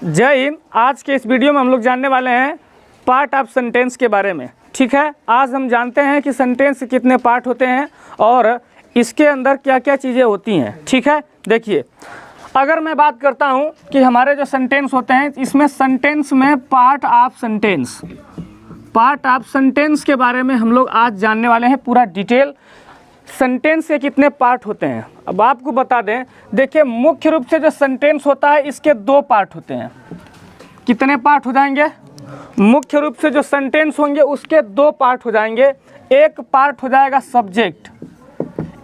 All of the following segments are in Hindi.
जय हिंद। आज के इस वीडियो में हम लोग जानने वाले हैं पार्ट ऑफ सेंटेंस के बारे में। ठीक है, आज हम जानते हैं कि सेंटेंस के कितने पार्ट होते हैं और इसके अंदर क्या क्या चीज़ें होती हैं। ठीक है, देखिए अगर मैं बात करता हूं कि हमारे जो सेंटेंस होते हैं इसमें सेंटेंस में पार्ट ऑफ सेंटेंस के बारे में हम लोग आज जानने वाले हैं पूरा डिटेल। सेंटेंस के कितने पार्ट होते हैं अब आपको बता दें। देखिए मुख्य रूप से जो सेंटेंस होता है इसके दो पार्ट होते हैं। कितने पार्ट हो जाएंगे? मुख्य रूप से जो सेंटेंस होंगे उसके दो पार्ट हो जाएंगे। एक पार्ट हो जाएगा सब्जेक्ट,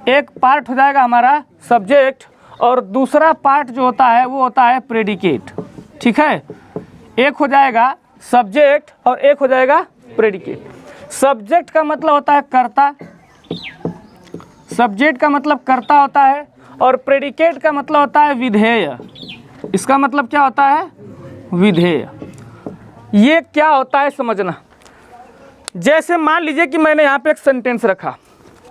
एक पार्ट हो जाएगा हमारा सब्जेक्ट और दूसरा पार्ट जो होता है वो होता है प्रेडिकेट। ठीक है, एक हो जाएगा सब्जेक्ट और एक हो जाएगा प्रेडिकेट। सब्जेक्ट का मतलब होता है कर्ता, सब्जेक्ट का मतलब कर्ता होता है और प्रेडिकेट का मतलब होता है विधेय। इसका मतलब क्या होता है? विधेय। ये क्या होता है समझना। जैसे मान लीजिए कि मैंने यहाँ पे एक सेंटेंस रखा,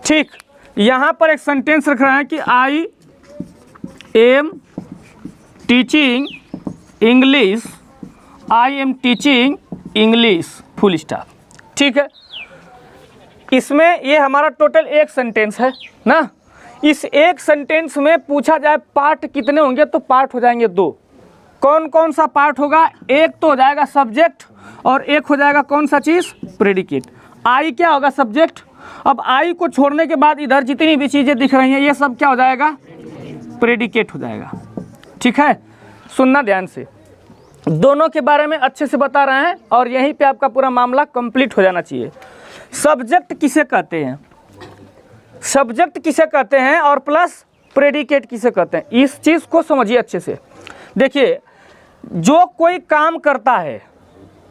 ठीक, यहाँ पर एक सेंटेंस रख रहा है कि I am teaching English, I am teaching English full stop. ठीक है, इसमें ये हमारा टोटल एक सेंटेंस है ना। इस एक सेंटेंस में पूछा जाए पार्ट कितने होंगे तो पार्ट हो जाएंगे दो। कौन कौन सा पार्ट होगा? एक तो हो जाएगा सब्जेक्ट और एक हो जाएगा कौन सा चीज़? प्रेडिकेट। आई क्या होगा? सब्जेक्ट। अब आई को छोड़ने के बाद इधर जितनी भी चीज़ें दिख रही हैं ये सब क्या हो जाएगा? प्रेडिकेट हो जाएगा। ठीक है, सुनना ध्यान से, दोनों के बारे में अच्छे से बता रहे हैं और यहीं पे आपका पूरा मामला कंप्लीट हो जाना चाहिए। सब्जेक्ट किसे कहते हैं, सब्जेक्ट किसे कहते हैं और प्लस प्रेडिकेट किसे कहते हैं, इस चीज़ को समझिए अच्छे से। देखिए जो कोई काम करता है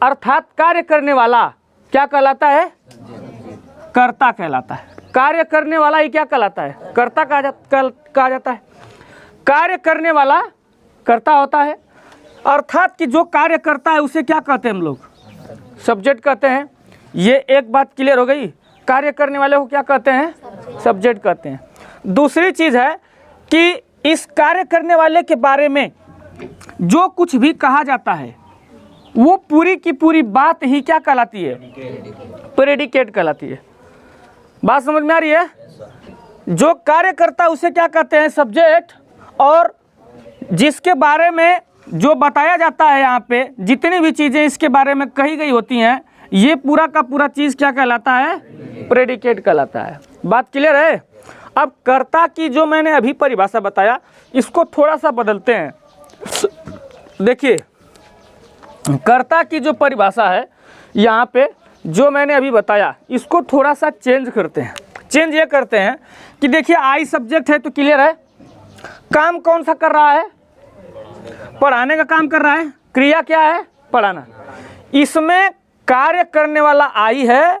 अर्थात कार्य करने वाला क्या कहलाता है? कर्ता कहलाता है। कार्य करने वाला ही क्या कहलाता है? कर्ता कहा जाता है। कार्य करने वाला कर्ता होता है, अर्थात कि जो कार्य करता है उसे क्या कहते हैं हम लोग? सब्जेक्ट कहते हैं। ये एक बात क्लियर हो गई। कार्य करने वाले को क्या कहते हैं? सब्जेक्ट कहते हैं। दूसरी चीज़ है कि इस कार्य करने वाले के बारे में जो कुछ भी कहा जाता है वो पूरी की पूरी बात ही क्या कहलाती है? प्रेडिकेट कहलाती है। बात समझ में आ रही है? जो कार्य करता है उसे क्या कहते हैं? सब्जेक्ट। और जिसके बारे में जो बताया जाता है यहाँ पे जितनी भी चीज़ें इसके बारे में कही गई होती हैं ये पूरा का पूरा चीज़ क्या कहलाता है? प्रेडिकेट कहलाता है। बात क्लियर है? अब कर्ता की जो मैंने अभी परिभाषा बताया इसको थोड़ा सा बदलते हैं। देखिए कर्ता की जो परिभाषा है यहाँ पे जो मैंने अभी बताया इसको थोड़ा सा चेंज करते हैं। चेंज ये करते हैं कि देखिए आई सब्जेक्ट है तो क्लियर है, काम कौन सा कर रहा है? पढ़ाने का काम कर रहा है। क्रिया क्या है? पढ़ाना। इसमें कार्य करने वाला आई है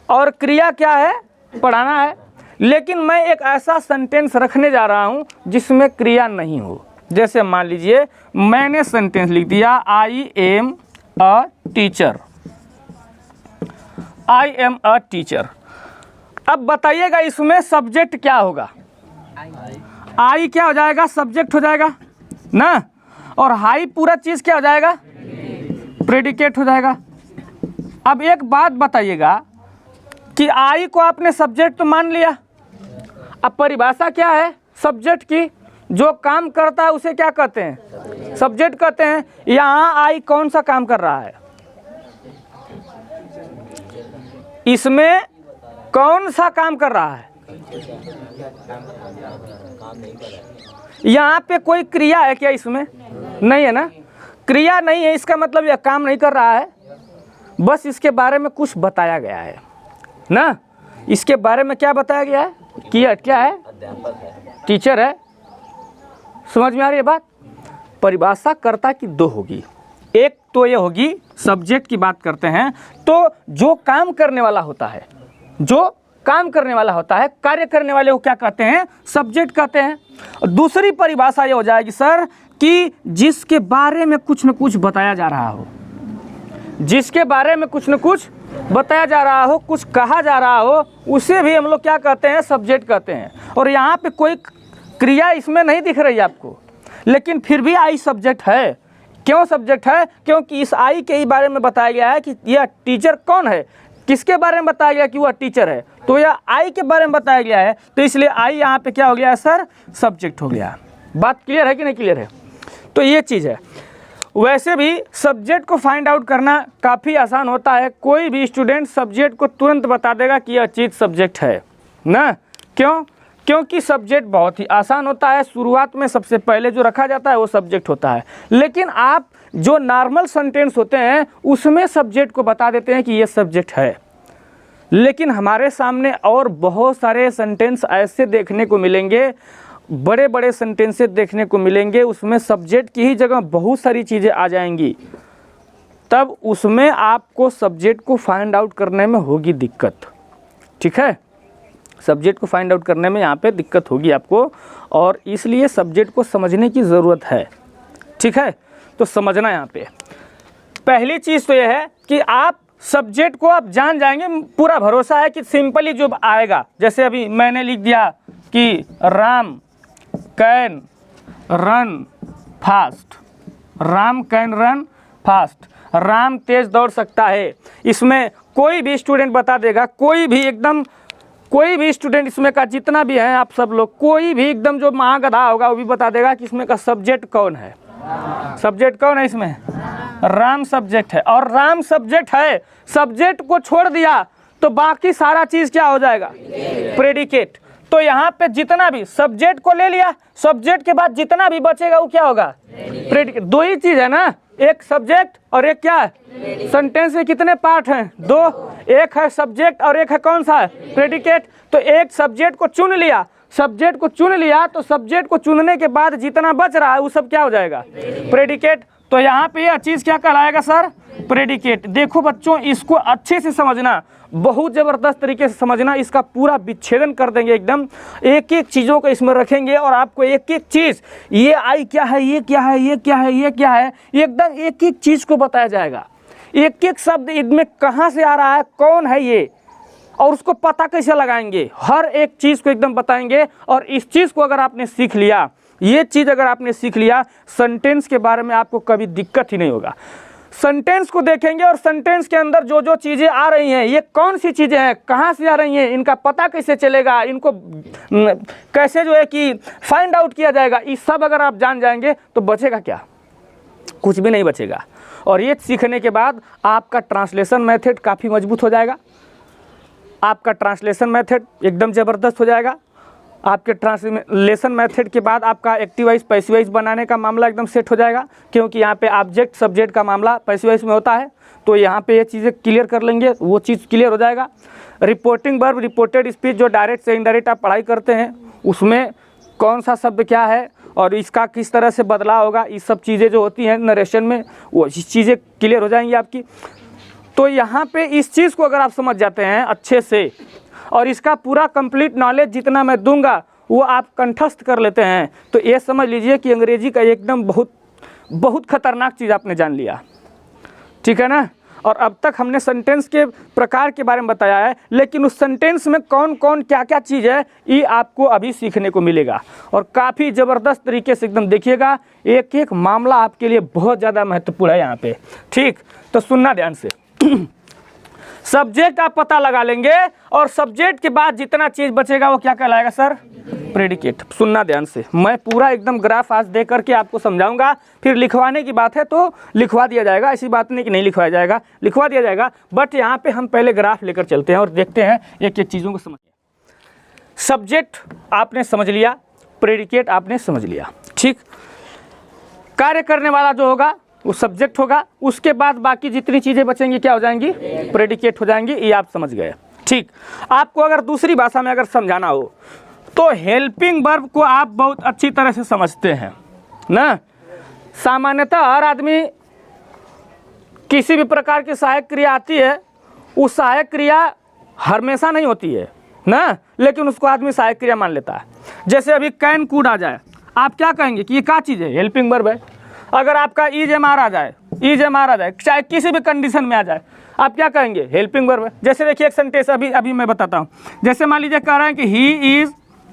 और क्रिया क्या है? पढ़ाना है। लेकिन मैं एक ऐसा सेंटेंस रखने जा रहा हूं जिसमें क्रिया नहीं हो। जैसे मान लीजिए मैंने सेंटेंस लिख दिया I am a teacher, I am a teacher. अब बताइएगा इसमें सब्जेक्ट क्या होगा? आई क्या हो जाएगा? सब्जेक्ट हो जाएगा ना। और हाई पूरा चीज़ क्या हो जाएगा? प्रेडिकेट हो जाएगा। अब एक बात बताइएगा कि आई को आपने सब्जेक्ट तो मान लिया, अब परिभाषा क्या है सब्जेक्ट की? जो काम करता है उसे क्या कहते हैं? सब्जेक्ट कहते हैं। यहाँ आई कौन सा काम कर रहा है? इसमें कौन सा काम कर रहा है? यहाँ पे कोई क्रिया है क्या? इसमें नहीं है ना, क्रिया नहीं है। इसका मतलब यह काम नहीं कर रहा है, बस इसके बारे में कुछ बताया गया है ना। इसके बारे में क्या बताया गया है? क्या है? टीचर है। समझ में आ रही है बात? परिभाषा कर्ता की दो होगी। एक तो ये होगी सब्जेक्ट की बात करते हैं तो जो काम करने वाला होता है, जो काम करने वाला होता है, कार्य करने वाले को क्या कहते हैं? सब्जेक्ट कहते हैं। और दूसरी परिभाषा ये हो जाएगी सर कि जिसके बारे में कुछ न कुछ बताया जा रहा हो, जिसके बारे में कुछ न कुछ बताया जा रहा हो, कुछ कहा जा रहा हो, उसे भी हम लोग क्या कहते हैं? सब्जेक्ट कहते हैं। और यहाँ पे कोई क्रिया इसमें नहीं दिख रही है आपको, लेकिन फिर भी आई सब्जेक्ट है। क्यों सब्जेक्ट है? क्योंकि इस आई के ही बारे में बताया गया है कि यह टीचर कौन है, किसके बारे में बताया गया कि वह टीचर है, तो यह आई के बारे में बताया गया है, तो इसलिए आई यहाँ पे क्या हो गया सर? सब्जेक्ट हो गया। बात क्लियर है कि नहीं क्लियर है? तो ये चीज़ है। वैसे भी सब्जेक्ट को फाइंड आउट करना काफ़ी आसान होता है, कोई भी स्टूडेंट सब्जेक्ट को तुरंत बता देगा कि यह चीज़ सब्जेक्ट है ना। क्यों? क्योंकि सब्जेक्ट बहुत ही आसान होता है, शुरुआत में सबसे पहले जो रखा जाता है वो सब्जेक्ट होता है। लेकिन आप जो नॉर्मल सेंटेंस होते हैं उसमें सब्जेक्ट को बता देते हैं कि ये सब्जेक्ट है, लेकिन हमारे सामने और बहुत सारे सेंटेंस ऐसे देखने को मिलेंगे, बड़े बड़े सेंटेंसेस देखने को मिलेंगे, उसमें सब्जेक्ट की ही जगह बहुत सारी चीज़ें आ जाएंगी, तब उसमें आपको सब्जेक्ट को फाइंड आउट करने में होगी दिक्कत। ठीक है, सब्जेक्ट को फाइंड आउट करने में यहाँ पे दिक्कत होगी आपको, और इसलिए सब्जेक्ट को समझने की ज़रूरत है। ठीक है, तो समझना यहाँ पे पहली चीज़ तो यह है कि आप सब्जेक्ट को आप जान जाएंगे, पूरा भरोसा है कि सिंपली जो आएगा, जैसे अभी मैंने लिख दिया कि Ram can run fast, Ram can run fast, Ram तेज दौड़ सकता है। इसमें कोई भी स्टूडेंट बता देगा, कोई भी स्टूडेंट इसमें का जितना भी है आप सब लोग, कोई भी एकदम जो महागधा होगा वो भी बता देगा कि इसमें का सब्जेक्ट कौन है। सब्जेक्ट कौन है इसमें? राम सब्जेक्ट है, और राम सब्जेक्ट है, सब्जेक्ट को छोड़ दिया तो बाकी सारा चीज क्या हो जाएगा? प्रेडिकेट। तो यहाँ पे जितना भी सब्जेक्ट को ले लिया, सब्जेक्ट के बाद जितना भी बचेगा वो क्या होगा? प्रेडिकेट। दो ही चीज है ना, एक सब्जेक्ट और एक क्या है? सेंटेंस में कितने पार्ट हैं? दो, एक है सब्जेक्ट और एक है कौन सा? प्रेडिकेट। तो एक सब्जेक्ट को चुन लिया, सब्जेक्ट को चुन लिया, तो सब्जेक्ट को चुनने के बाद जितना बच रहा है वो सब क्या हो जाएगा? प्रेडिकेट। तो यहाँ पे यह चीज़ क्या कहलाएगा सर? प्रेडिकेट। देखो बच्चों, इसको अच्छे से समझना, बहुत ज़बरदस्त तरीके से समझना, इसका पूरा विच्छेदन कर देंगे एकदम, एक एक चीज़ों को इसमें रखेंगे और आपको एक एक चीज़, ये आई क्या है, ये क्या है, ये क्या है, ये क्या है, एकदम एक एक चीज़ को बताया जाएगा, एक एक शब्द इनमें कहाँ से आ रहा है, कौन है ये, और उसको पता कैसे लगाएंगे, हर एक चीज़ को एकदम बताएंगे। और इस चीज़ को अगर आपने सीख लिया, ये चीज़ अगर आपने सीख लिया, सेंटेंस के बारे में आपको कभी दिक्कत ही नहीं होगा। सेंटेंस को देखेंगे और सेंटेंस के अंदर जो जो चीज़ें आ रही हैं, ये कौन सी चीज़ें हैं, कहाँ से आ रही हैं, इनका पता कैसे चलेगा, इनको कैसे जो है कि फाइंड आउट किया जाएगा, ये सब अगर आप जान जाएंगे तो बचेगा क्या? कुछ भी नहीं बचेगा। और ये सीखने के बाद आपका ट्रांसलेशन मेथड काफ़ी मजबूत हो जाएगा, आपका ट्रांसलेशन मेथड एकदम ज़बरदस्त हो जाएगा। आपके ट्रांसलेशन मेथड के बाद आपका एक्टिव वाइज पैसिव वाइज बनाने का मामला एकदम सेट हो जाएगा, क्योंकि यहाँ पे ऑब्जेक्ट सब्जेक्ट का मामला पैसिव वाइज में होता है। तो यहाँ पे ये चीज़ें क्लियर कर लेंगे, वो चीज़ क्लियर हो जाएगा। रिपोर्टिंग वर्ब, रिपोर्टेड स्पीच, जो डायरेक्ट से इनडायरेक्ट आप पढ़ाई करते हैं, उसमें कौन सा शब्द क्या है और इसका किस तरह से बदलाव होगा, ये सब चीज़ें जो होती हैं नरेशन में, वो चीज़ें क्लियर हो जाएंगी आपकी। तो यहाँ पे इस चीज़ को अगर आप समझ जाते हैं अच्छे से, और इसका पूरा कंप्लीट नॉलेज जितना मैं दूंगा वो आप कंठस्थ कर लेते हैं, तो ये समझ लीजिए कि अंग्रेजी का एकदम बहुत खतरनाक चीज़ आपने जान लिया। ठीक है ना। और अब तक हमने सेंटेंस के प्रकार के बारे में बताया है, लेकिन उस सेंटेंस में कौन कौन क्या क्या चीज़ है ये आपको अभी सीखने को मिलेगा, और काफ़ी ज़बरदस्त तरीके से एकदम देखिएगा, एक एक मामला आपके लिए बहुत ज़्यादा महत्वपूर्ण है यहाँ पे। ठीक, तो सुनना ध्यान से। सब्जेक्ट आप पता लगा लेंगे, और सब्जेक्ट के बाद जितना चीज बचेगा वो क्या कहलाएगा सर? प्रेडिकेट। सुनना ध्यान से, मैं पूरा एकदम ग्राफ आज दे करके आपको समझाऊंगा, फिर लिखवाने की बात है तो लिखवा दिया जाएगा, ऐसी बात नहीं कि नहीं लिखवाया जाएगा, लिखवा दिया जाएगा, बट यहाँ पे हम पहले ग्राफ लेकर चलते हैं और देखते हैं एक एक चीज़ों को समझते हैं। सब्जेक्ट आपने समझ लिया, प्रेडिकेट आपने समझ लिया। ठीक, कार्य करने वाला जो होगा वो सब्जेक्ट होगा, उसके बाद बाकी जितनी चीज़ें बचेंगी क्या हो जाएंगी? प्रेडिकेट हो जाएंगी, ये आप समझ गए। ठीक, आपको अगर दूसरी भाषा में अगर समझाना हो तो हेल्पिंग वर्ब को आप बहुत अच्छी तरह से समझते हैं ना। सामान्यतः हर आदमी किसी भी प्रकार की सहायक क्रिया आती है, उस सहायक क्रिया हमेशा नहीं होती है ना, लेकिन उसको आदमी सहायक क्रिया मान लेता है। जैसे अभी कैन कूड आ जाए, आप क्या कहेंगे कि ये क्या चीज़ है? हेल्पिंग वर्ब है। अगर आपका ईज एम आर आ जाए, चाहे किसी भी कंडीशन में आ जाए, आप क्या कहेंगे? हेल्पिंग वर्ब है। जैसे देखिए एक सेंटेंस अभी मैं बताता हूँ। जैसे मान लीजिए कह रहे हैं कि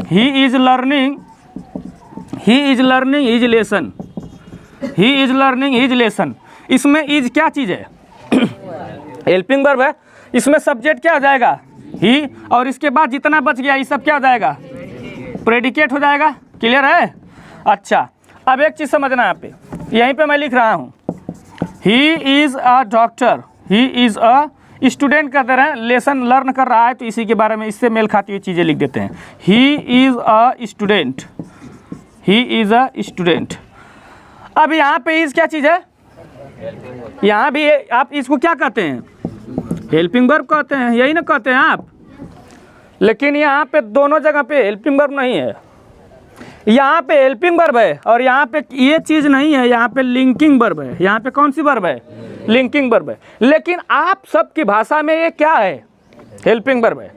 he is learning his lesson, he is learning his lesson. इसमें इज क्या चीज़ है? हेल्पिंग वर्ब है। इसमें सब्जेक्ट क्या हो जाएगा? ही, और इसके बाद जितना बच गया ये सब क्या हो जाएगा? प्रेडिकेट हो जाएगा। क्लियर है? अच्छा, अब एक चीज़ समझना यहाँ पे, यहीं पे मैं लिख रहा हूँ he is a doctor, he is a student का तरह लेसन लर्न कर रहा है, तो इसी के बारे में इससे मेल खाती हुई चीज़ें लिख देते हैं। He is a student, he is a student. अब यहाँ पे इज़ क्या चीज़ है? यहाँ भी आप इसको क्या कहते हैं? हेल्पिंग वर्ब कहते हैं, यही ना कहते हैं आप। लेकिन यहाँ पे दोनों जगह पे हेल्पिंग वर्ब नहीं है। यहाँ पे हेल्पिंग वर्ब है और यहाँ पे ये चीज़ नहीं है, यहाँ पे लिंकिंग वर्ब है। यहाँ पे कौन सी वर्ब है? लिंकिंग वर्ब है। लेकिन आप सबकी भाषा में ये क्या है? हेल्पिंग वर्ब है।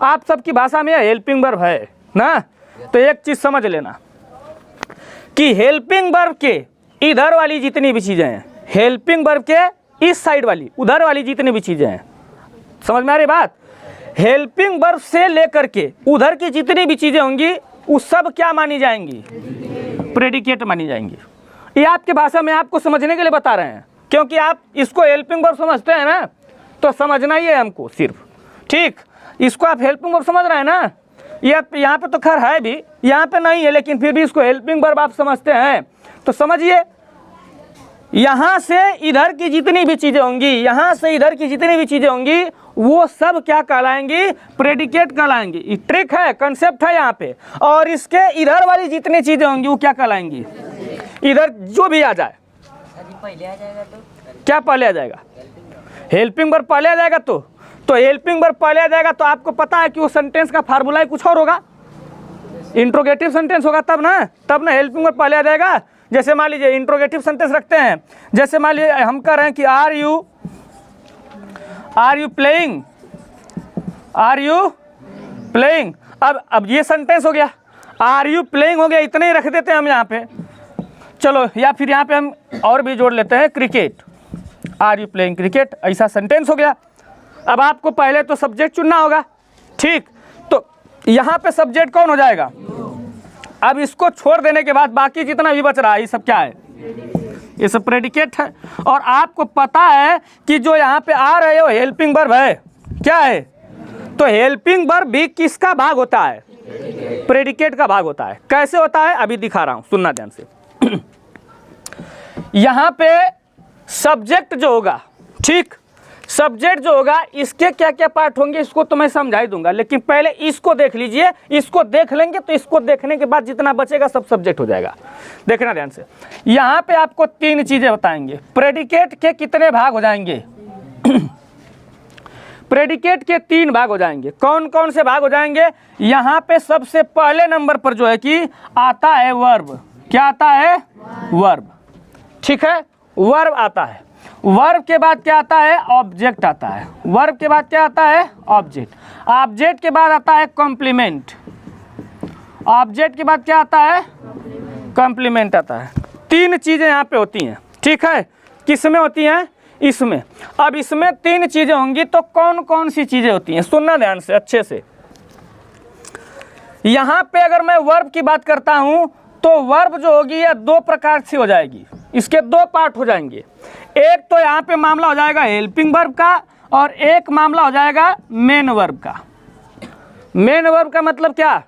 आप सबकी भाषा में ये हेल्पिंग वर्ब है ना। तो एक चीज़ समझ लेना कि हेल्पिंग वर्ब के इधर वाली जितनी भी चीज़ें हैं, हेल्पिंग वर्ब के इस साइड वाली उधर वाली जितनी भी चीज़ें हैं, समझ में आ रही बात? हेल्पिंग वर्ब से लेकर के उधर की जितनी भी चीज़ें होंगी वो सब क्या मानी जाएंगी? प्रेडिकेट मानी जाएंगी। ये आपके भाषा में आपको समझने के लिए बता रहे हैं, क्योंकि आप इसको हेल्पिंग वर्ब समझते हैं ना, तो समझना ही है हमको सिर्फ। ठीक, इसको आप हेल्पिंग वर्ब समझ रहे हैं ना। ये यहाँ पे तो खैर है भी, यहाँ पे नहीं है, लेकिन फिर भी इसको हेल्पिंग वर्ब आप समझते हैं तो समझिए, यहाँ से इधर की जितनी भी चीज़ें होंगी, यहाँ से इधर की जितनी भी चीज़ें होंगी वो सब क्या कहलाएंगी? प्रेडिकेट कहलाएंगी। ट्रिक है, कंसेप्ट है यहाँ पे। और इसके इधर वाली जितनी चीज़ें होंगी वो क्या कहलाएंगी? इधर जो भी आ जाए, पहले आ जाएगा तो क्या पहले आ जाएगा? हेल्पिंग वर्ब पहले आ जाएगा। तो हेल्पिंग वर्ब पहले आ जाएगा तो आपको पता है कि वो सेंटेंस का फार्मूला ही कुछ और होगा, इंट्रोगेटिव सेंटेंस होगा, तब ना हेल्पिंग वर्ब पहले आ जाएगा। जैसे मान लीजिए इंट्रोगेटिव सेंटेंस रखते हैं, जैसे मान लीजिए हम कह रहे हैं कि are you playing, are you playing. अब ये सेंटेंस हो गया, आर यू प्लेइंग हो गया, इतने ही रख देते हैं हम यहाँ पे। चलो, या फिर यहाँ पे हम और भी जोड़ लेते हैं, cricket, are you playing cricket, ऐसा सेंटेंस हो गया। अब आपको पहले तो सब्जेक्ट चुनना होगा। ठीक, तो यहाँ पे सब्जेक्ट कौन हो जाएगा? अब इसको छोड़ देने के बाद बाकी जितना भी बच रहा है ये सब क्या है? ये सब प्रेडिकेट है। और आपको पता है कि जो यहाँ पे आ रहे हो हेल्पिंग वर्ब है, क्या है? तो हेल्पिंग वर्ब भी किसका भाग होता है? प्रेडिकेट का भाग होता है। कैसे होता है अभी दिखा रहा हूँ, सुनना ध्यान से। यहाँ पे सब्जेक्ट जो होगा, ठीक, सब्जेक्ट जो होगा इसके क्या क्या पार्ट होंगे इसको तो मैं समझा ही दूंगा, लेकिन पहले इसको देख लीजिए। इसको देख लेंगे तो इसको देखने के बाद जितना बचेगा सब सब्जेक्ट हो जाएगा। देखना ध्यान से, यहाँ पे आपको तीन चीजें बताएंगे। प्रेडिकेट के कितने भाग हो जाएंगे? प्रेडिकेट के तीन भाग हो जाएंगे। कौन कौन से भाग हो जाएंगे? यहाँ पे सबसे पहले नंबर पर जो है कि आता है वर्ब। क्या आता है? वर्ब। ठीक है, वर्ब आता है। वर्ब के बाद क्या आता है? ऑब्जेक्ट आता है। वर्ब के बाद क्या आता है? ऑब्जेक्ट। ऑब्जेक्ट के बाद आता है कॉम्प्लीमेंट। ऑब्जेक्ट के बाद क्या आता है? कॉम्प्लीमेंट आता है। तीन चीज़ें यहाँ पे होती हैं। ठीक है, किस में होती हैं? इसमें। अब इसमें तीन चीज़ें होंगी तो कौन कौन सी चीज़ें होती हैं? सुनना ध्यान से अच्छे से। यहाँ पे अगर मैं वर्ब की बात करता हूँ तो वर्ब जो होगी यह दो प्रकार से हो जाएगी। इसके दो पार्ट हो जाएंगे। एक तो यहाँ पे मामला हो जाएगा हेल्पिंग वर्ब का और एक मामला हो जाएगा मेन वर्ब का। मेन वर्ब का मतलब क्या?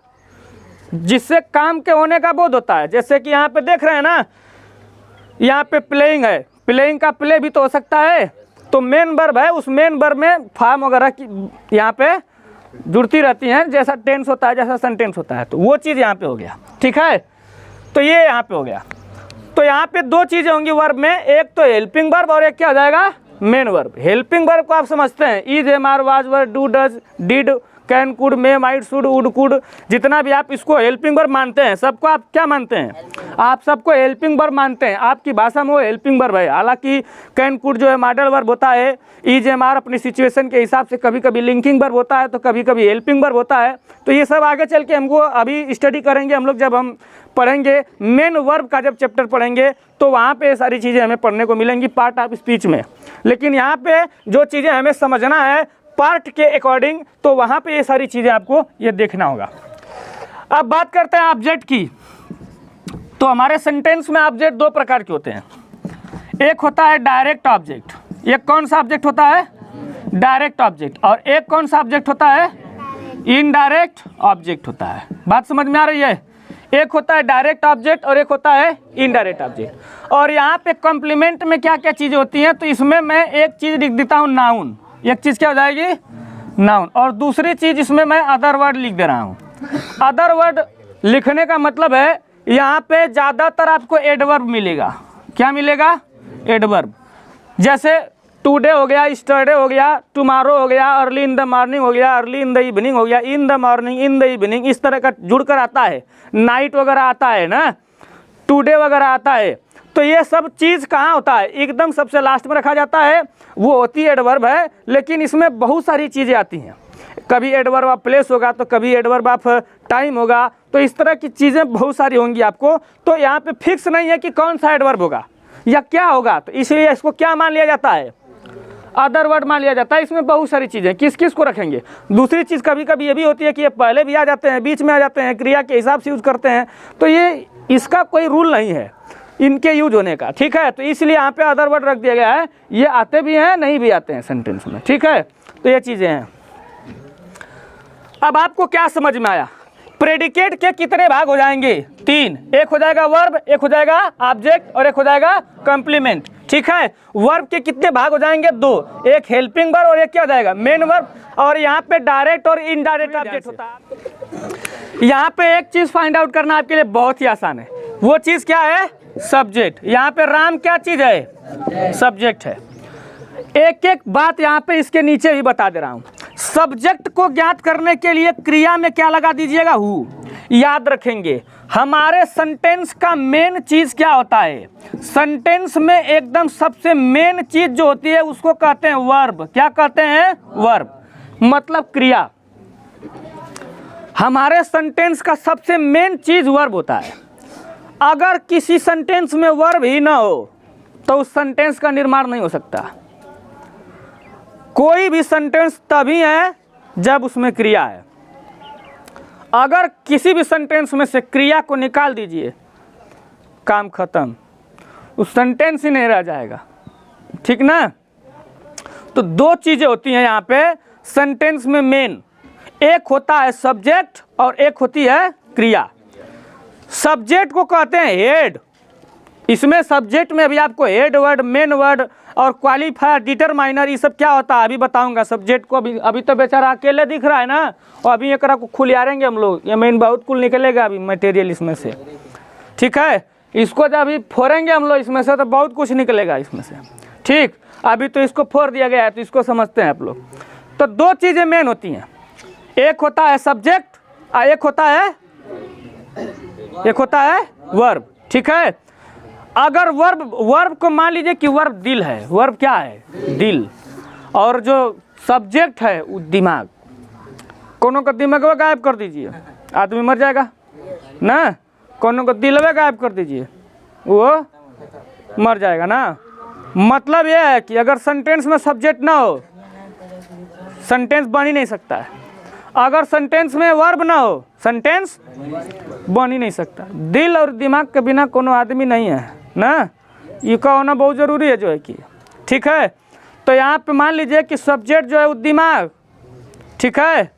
जिससे काम के होने का बोध होता है। जैसे कि यहाँ पे देख रहे हैं ना, यहाँ पे प्लेइंग है, प्लेइंग का प्ले भी तो हो सकता है। तो मेन वर्ब है, उस मेन वर्ब में फॉर्म वगैरह की यहाँ पे जुड़ती रहती हैं, जैसा टेंस होता है, जैसा सेंटेंस होता है, तो वो चीज़ यहाँ पे हो गया। ठीक है, तो ये यहाँ पे हो गया। तो यहाँ पे दो चीज़ें होंगी वर्ब में, एक तो हेल्पिंग वर्ब और एक क्या हो जाएगा? Main verb. हेल्पिंग वर्ब को आप समझते हैं, is, am, are, was, were, do, does, did, can, could, may, might, should, would, could, जितना भी आप इसको हेल्पिंग वर्ब मानते हैं, सबको आप क्या मानते हैं? आप सबको हेल्पिंग वर्ब मानते हैं। आपकी भाषा में वो हेल्पिंग वर्ब है। हालांकि कैन, कुड जो है मॉडल वर्ब होता है, इज, एम, आर अपनी सिचुएशन के हिसाब से कभी कभी लिंकिंग वर्ब होता है तो कभी कभी हेल्पिंग वर्ब होता है। तो ये सब आगे चल के हमको अभी स्टडी करेंगे हम लोग, जब हम पढ़ेंगे मेन वर्ब का जब चैप्टर पढ़ेंगे तो वहाँ पे सारी चीज़ें हमें पढ़ने को मिलेंगी पार्ट ऑफ स्पीच में। लेकिन यहाँ पे जो चीज़ें हमें समझना है पार्ट के अकॉर्डिंग, तो वहाँ पे ये सारी चीज़ें आपको ये देखना होगा। अब बात करते हैं ऑब्जेक्ट की। तो हमारे सेंटेंस में ऑब्जेक्ट दो प्रकार के होते हैं। एक होता है डायरेक्ट ऑब्जेक्ट, एक कौन सा ऑब्जेक्ट होता है? Direct object. और एक कौन सा ऑब्जेक्ट होता है? इनडायरेक्ट ऑब्जेक्ट होता है। बात समझ में आ रही है? एक होता है डायरेक्ट ऑब्जेक्ट और एक होता है इनडायरेक्ट ऑब्जेक्ट। और यहाँ पे कॉम्प्लीमेंट में क्या क्या चीज़ें होती हैं, तो इसमें मैं एक चीज़ लिख देता हूँ नाउन, एक चीज़ क्या हो जाएगी? नाउन। और दूसरी चीज़ इसमें मैं अदर वर्ड लिख दे रहा हूँ। अदर वर्ड लिखने का मतलब है यहाँ पे ज़्यादातर आपको एडवर्ब मिलेगा। क्या मिलेगा? एडवर्ब। जैसे टुडे हो गया, स्टरडे हो गया, टुमारो हो गया, अर्ली इन द मॉर्निंग हो गया, अर्ली इन द इवनिंग हो गया, in the morning, in the evening, इस तरह का जुड़कर आता है। नाइट वगैरह आता है ना, टुडे वगैरह आता है। तो ये सब चीज़ कहाँ होता है? एकदम सबसे लास्ट में रखा जाता है, वो होती है एडवर्ब है। लेकिन इसमें बहुत सारी चीज़ें आती हैं, कभी एडवर्ब ऑफ प्लेस होगा तो कभी एडवर्ब ऑफ टाइम होगा, तो इस तरह की चीज़ें बहुत सारी होंगी आपको। तो यहाँ पे फिक्स नहीं है कि कौन सा एडवर्ब होगा या क्या होगा, तो इसलिए इसको क्या मान लिया जाता है? अदर वर्ड मान लिया जाता है। इसमें बहुत सारी चीज़ें, किस किस को रखेंगे। दूसरी चीज़ कभी कभी ये भी होती है कि ये पहले भी आ जाते हैं, बीच में आ जाते हैं, क्रिया के हिसाब से यूज़ करते हैं। तो ये इसका कोई रूल नहीं है इनके यूज होने का, ठीक है। तो इसलिए यहाँ पे अदर वर्ड रख दिया गया है। ये आते भी हैं, नहीं भी आते हैं सेंटेंस में, ठीक है। तो ये चीज़ें हैं। अब आपको क्या समझ में आया? प्रेडिकेट के कितने भाग हो जाएंगे? 3। एक हो जाएगा वर्ब, एक हो जाएगा ऑब्जेक्ट और एक हो जाएगा कॉम्प्लीमेंट, ठीक है। वर्ब के कितने भाग हो जाएंगे? 2। एक हेल्पिंग वर्ब और एक क्या हो जाएगा? Main verb. और यहाँ पे डायरेक्ट और इनडायरेक्ट ऑब्जेक्ट होता है। यहाँ पे एक चीज़ फाइंड आउट करना आपके लिए बहुत ही आसान है। वो चीज़ क्या है? सब्जेक्ट। यहाँ पे राम क्या चीज़ है? सब्जेक्ट है। एक एक बात यहाँ पे इसके नीचे भी बता दे रहा हूँ। सब्जेक्ट को ज्ञात करने के लिए क्रिया में क्या लगा दीजिएगा? हु। याद रखेंगे हमारे सेंटेंस का मेन चीज़ क्या होता है? सेंटेंस में एकदम सबसे मेन चीज़ जो होती है उसको कहते हैं वर्ब। क्या कहते हैं? वर्ब, मतलब क्रिया। हमारे सेंटेंस का सबसे मेन चीज़ वर्ब होता है। अगर किसी सेंटेंस में वर्ब ही ना हो तो उस सेंटेंस का निर्माण नहीं हो सकता। कोई भी सेंटेंस तभी है जब उसमें क्रिया है। अगर किसी भी सेंटेंस में से क्रिया को निकाल दीजिए, काम खत्म, उस सेंटेंस ही नहीं रह जाएगा, ठीक ना। तो दो चीज़ें होती हैं यहाँ पे सेंटेंस में मेन। एक होता है सब्जेक्ट और एक होती है क्रिया। सब्जेक्ट को कहते हैं हेड। इसमें सब्जेक्ट में अभी आपको हेड वर्ड, मेन वर्ड और क्वालिफायर, डिटरमाइनर, ये सब क्या होता है अभी बताऊंगा। सब्जेक्ट को अभी तो बेचारा अकेले दिख रहा है ना, और अभी एकरा को खुलियारेंगे हम लोग। ये मेन बहुत कुल निकलेगा अभी मटेरियल इसमें से, ठीक है। इसको जब अभी फोड़ेंगे हम लोग इसमें से तो बहुत कुछ निकलेगा इसमें से, ठीक। अभी तो इसको फोड़ दिया गया है तो इसको समझते हैं आप लोग। तो दो चीज़ें मेन होती हैं, एक होता है सब्जेक्ट और एक होता है वर्ब, ठीक है। अगर वर्ब को मान लीजिए कि वर्ब दिल है। वर्ब क्या है? दिल। और जो सब्जेक्ट है वो दिमाग। कोनो का दिमाग गायब कर दीजिए, आदमी मर जाएगा ना। कोनो का दिल गायब कर दीजिए, वो मर जाएगा ना। मतलब ये है कि अगर सेंटेंस में सब्जेक्ट ना हो सेंटेंस बन ही नहीं सकता है। अगर सेंटेंस में वर्ब ना हो सेंटेंस बन ही नहीं सकता। दिल और दिमाग के बिना कोनो आदमी नहीं है ना, ये का होना बहुत ज़रूरी है जो है कि, ठीक है। तो यहाँ पे मान लीजिए कि सब्जेक्ट जो है वो दिमाग, ठीक है,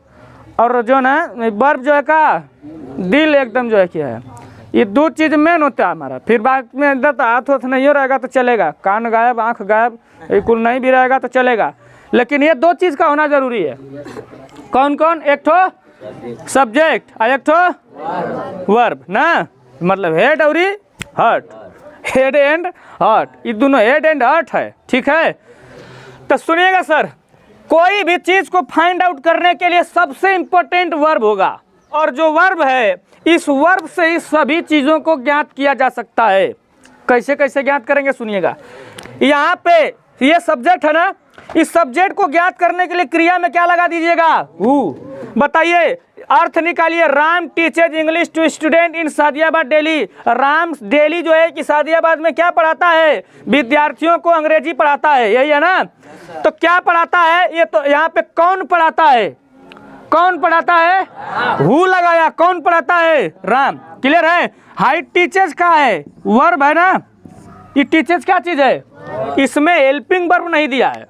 और जो ना वर्ब जो है का दिल एकदम जो है क्या है। ये दो चीज़ मेन होता है हमारा। फिर बाद में हाथ नहीं रहेगा तो चलेगा, कान गायब, आँख गायब, ये कुल नहीं भी रहेगा तो चलेगा, लेकिन ये दो चीज़ का होना ज़रूरी है। कौन कौन? एक ठो सब्जेक्ट और एक ठो वर्ब ना, मतलब हेड और हार्ट। हेड एंड हार्ट, ये दोनों हेड एंड हार्ट है, ठीक है। तो सुनिएगा सर, कोई भी चीज़ को फाइंड आउट करने के लिए सबसे इम्पोर्टेंट वर्ब होगा, और जो वर्ब है इस वर्ब से ही सभी चीज़ों को ज्ञात किया जा सकता है। कैसे कैसे ज्ञात करेंगे सुनिएगा। यहाँ पे ये सब्जेक्ट है ना, इस सब्जेक्ट को ज्ञात करने के लिए क्रिया में क्या लगा दीजिएगा? हु। बताइए, अर्थ निकालिए। Ram teaches English to student in Sadiyabad Delhi. Ram Delhi जो है कि सादियाबाद में क्या पढ़ाता है? विद्यार्थियों को अंग्रेजी पढ़ाता है, यही है ना। तो क्या पढ़ाता है? ये तो यहाँ पे कौन पढ़ाता है? कौन पढ़ाता है? हु लगाया, कौन पढ़ाता है? राम। क्लियर है? हाई टीचर्स का है, वर्ब है ना, ये टीचर्स क्या चीज है? इसमें हेल्पिंग वर्ब नहीं दिया है।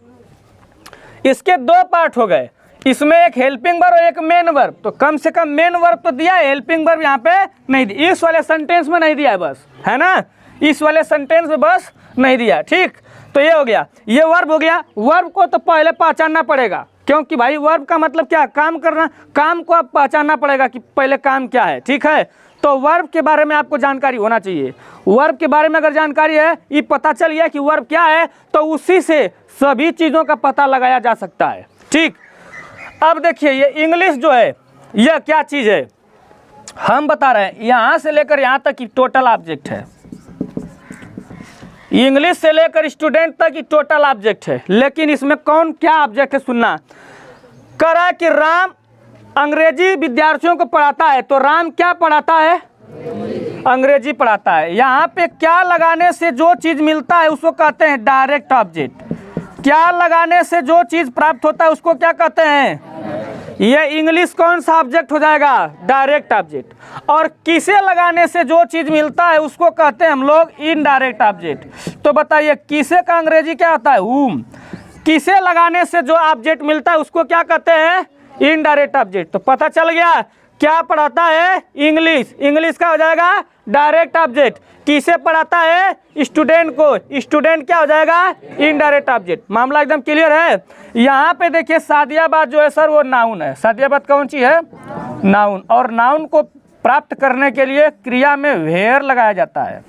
इसके दो पार्ट हो गए, इसमें एक हेल्पिंग वर्ब और एक मेन वर्ब, तो कम से कम मेन वर्ब तो दिया है, हेल्पिंग वर्ब यहाँ पे नहीं दिया, इस वाले सेंटेंस में नहीं दिया है बस, है ना, इस वाले सेंटेंस में बस नहीं दिया। ठीक, तो ये हो गया, ये वर्ब हो गया। वर्ब को तो पहले पहचानना पड़ेगा, क्योंकि भाई वर्ब का मतलब क्या? काम करना। काम को आप पहचानना पड़ेगा कि पहले काम क्या है। ठीक है, तो वर्ब के बारे में आपको जानकारी होना चाहिए। वर्ब के बारे में अगर जानकारी है, ये पता चल गया कि वर्ब क्या है, तो उसी से सभी चीज़ों का पता लगाया जा सकता है। ठीक, अब देखिए ये इंग्लिश जो है यह क्या चीज़ है, हम बता रहे हैं, यहाँ से लेकर यहाँ तक की टोटल ऑब्जेक्ट है। इंग्लिश से लेकर स्टूडेंट तक की टोटल ऑब्जेक्ट है, लेकिन इसमें कौन क्या ऑब्जेक्ट है सुनना। कह रहा है कि राम अंग्रेजी विद्यार्थियों को पढ़ाता है, तो राम क्या पढ़ाता है? अंग्रेजी पढ़ाता है। यहाँ पे क्या लगाने से जो चीज़ मिलता है उसको कहते हैं डायरेक्ट ऑब्जेक्ट। क्या लगाने से जो चीज़ प्राप्त होता है उसको क्या कहते हैं? ये इंग्लिश कौन सा ऑब्जेक्ट हो जाएगा? Direct object. और किसे लगाने से जो चीज़ मिलता है उसको कहते हैं हम लोग इनडायरेक्ट ऑब्जेक्ट। तो बताइए किसे का अंग्रेजी क्या होता है? हुम। किसे लगाने से जो ऑब्जेक्ट मिलता है उसको क्या कहते हैं? Indirect object. तो पता चल गया क्या पढ़ाता है? इंग्लिश। इंग्लिश का हो जाएगा डायरेक्ट ऑब्जेक्ट। किसे पढ़ाता है? स्टूडेंट को। स्टूडेंट क्या हो जाएगा? Indirect object. मामला एकदम क्लियर है। यहाँ पे देखिए सादियाबाद जो है सर वो नाउन है। सादियाबाद कौन सी है? नाउन। और नाउन को प्राप्त करने के लिए क्रिया में वेयर लगाया जाता है।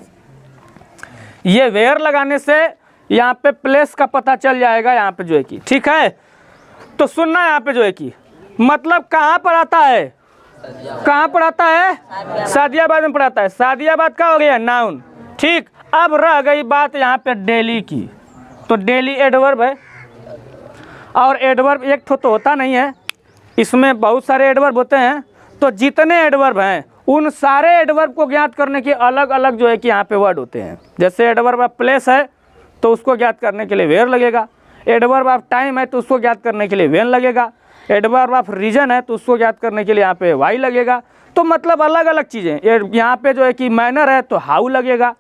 ये वेयर लगाने से यहाँ पे प्लेस का पता चल जाएगा यहाँ पे जो है कि। ठीक है, तो सुनना यहाँ पे जो है कि मतलब कहाँ पढ़ाता है? कहाँ पढ़ाता है? सादियाबाद में पढ़ाता है। सादियाबाद का हो गया नाउन। ठीक, अब रह गई बात यहाँ पे डेली की। तो डेली एडवर्ब है, और एडवर्ब एक ठो तो होता नहीं है, इसमें बहुत सारे एडवर्ब होते हैं। तो जितने एडवर्ब हैं उन सारे एडवर्ब को ज्ञात करने के अलग अलग जो है कि यहाँ पे वर्ड होते हैं। जैसे एडवर्ब ऑफ प्लेस है तो उसको ज्ञात करने के लिए वेयर लगेगा। एडवर्ब ऑफ टाइम है तो उसको ज्ञात करने के लिए वेन लगेगा। एडवर्ब ऑफ रीजन है तो उसको ज्ञात करने के लिए यहाँ पे वाई लगेगा। तो मतलब अलग अलग चीज़ें। यहाँ पे जो है कि मैनर है तो हाउ लगेगा।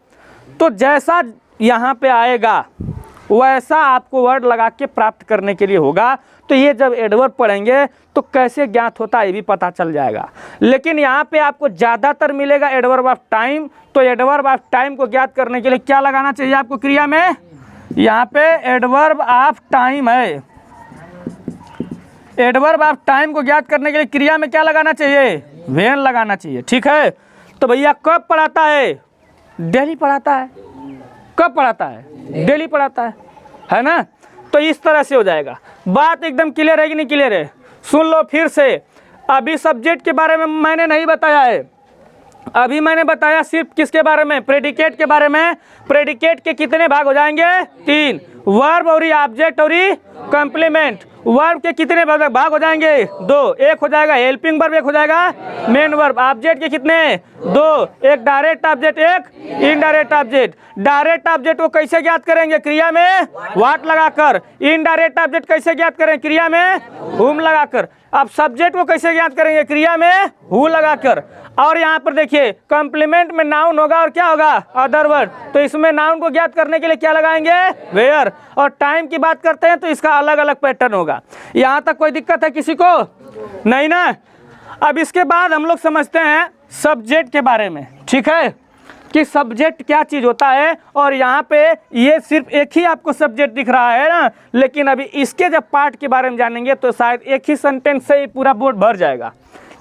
तो जैसा यहाँ पे आएगा वैसा आपको वर्ड लगा के प्राप्त करने के लिए होगा। तो ये जब एडवर्ब पढ़ेंगे तो कैसे ज्ञात होता है ये भी पता चल जाएगा। लेकिन यहाँ पे आपको ज़्यादातर मिलेगा एडवर्ब ऑफ टाइम। तो एडवर्ब ऑफ टाइम को ज्ञात करने के लिए क्या लगाना चाहिए आपको क्रिया में? यहाँ पे एडवर्ब ऑफ टाइम है। एडवर्ब ऑफ टाइम को ज्ञात करने के लिए क्रिया में क्या लगाना चाहिए? वेन लगाना चाहिए। ठीक है, तो भैया कब पढ़ाता है? डेली पढ़ाता है। कब पढ़ाता है? डेली पढ़ाता है ना। तो इस तरह से हो जाएगा। बात एकदम क्लियर है कि नहीं क्लियर है? सुन लो फिर से। अभी सब्जेक्ट के बारे में मैंने नहीं बताया है, अभी मैंने बताया सिर्फ किसके बारे में? प्रेडिकेट के बारे में। प्रेडिकेट के कितने भाग हो जाएंगे? 3। वर्ब और ऑब्जेक्ट और कॉम्प्लीमेंट। वर्ब के कितने भाग हो जाएंगे? 2। एक हो जाएगा हेल्पिंग वर्ब, एक हो जाएगा मेन वर्ब। ऑब्जेक्ट के कितने? 2। एक डायरेक्ट ऑब्जेक्ट, एक इनडायरेक्ट ऑब्जेक्ट। डायरेक्ट ऑब्जेक्ट को कैसे ज्ञात करेंगे? क्रिया में व्हाट लगाकर। इनडायरेक्ट ऑब्जेक्ट कैसे ज्ञात करें? क्रिया में हुम लगाकर। अब सब्जेक्ट को कैसे ज्ञात करेंगे? क्रिया में हु लगाकर। और यहाँ पर देखिए कॉम्प्लीमेंट में नाउन होगा और क्या होगा? Other word. तो इसमें नाउन को ज्ञात करने के लिए क्या लगाएंगे? वेयर। और टाइम की बात करते हैं तो इसका अलग अलग पैटर्न होगा। यहाँ तक कोई दिक्कत है किसी को? नहीं ना। अब इसके बाद हम लोग समझते हैं सब्जेक्ट के बारे में। ठीक है, कि सब्जेक्ट क्या चीज़ होता है। और यहाँ पे ये सिर्फ एक ही आपको सब्जेक्ट दिख रहा है ना, लेकिन अभी इसके जब पार्ट के बारे में जानेंगे तो शायद एक ही सेंटेंस से ही पूरा बोर्ड भर जाएगा।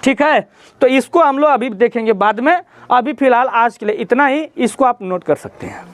ठीक है, तो इसको हम लोग अभी देखेंगे बाद में। अभी फिलहाल आज के लिए इतना ही, इसको आप नोट कर सकते हैं।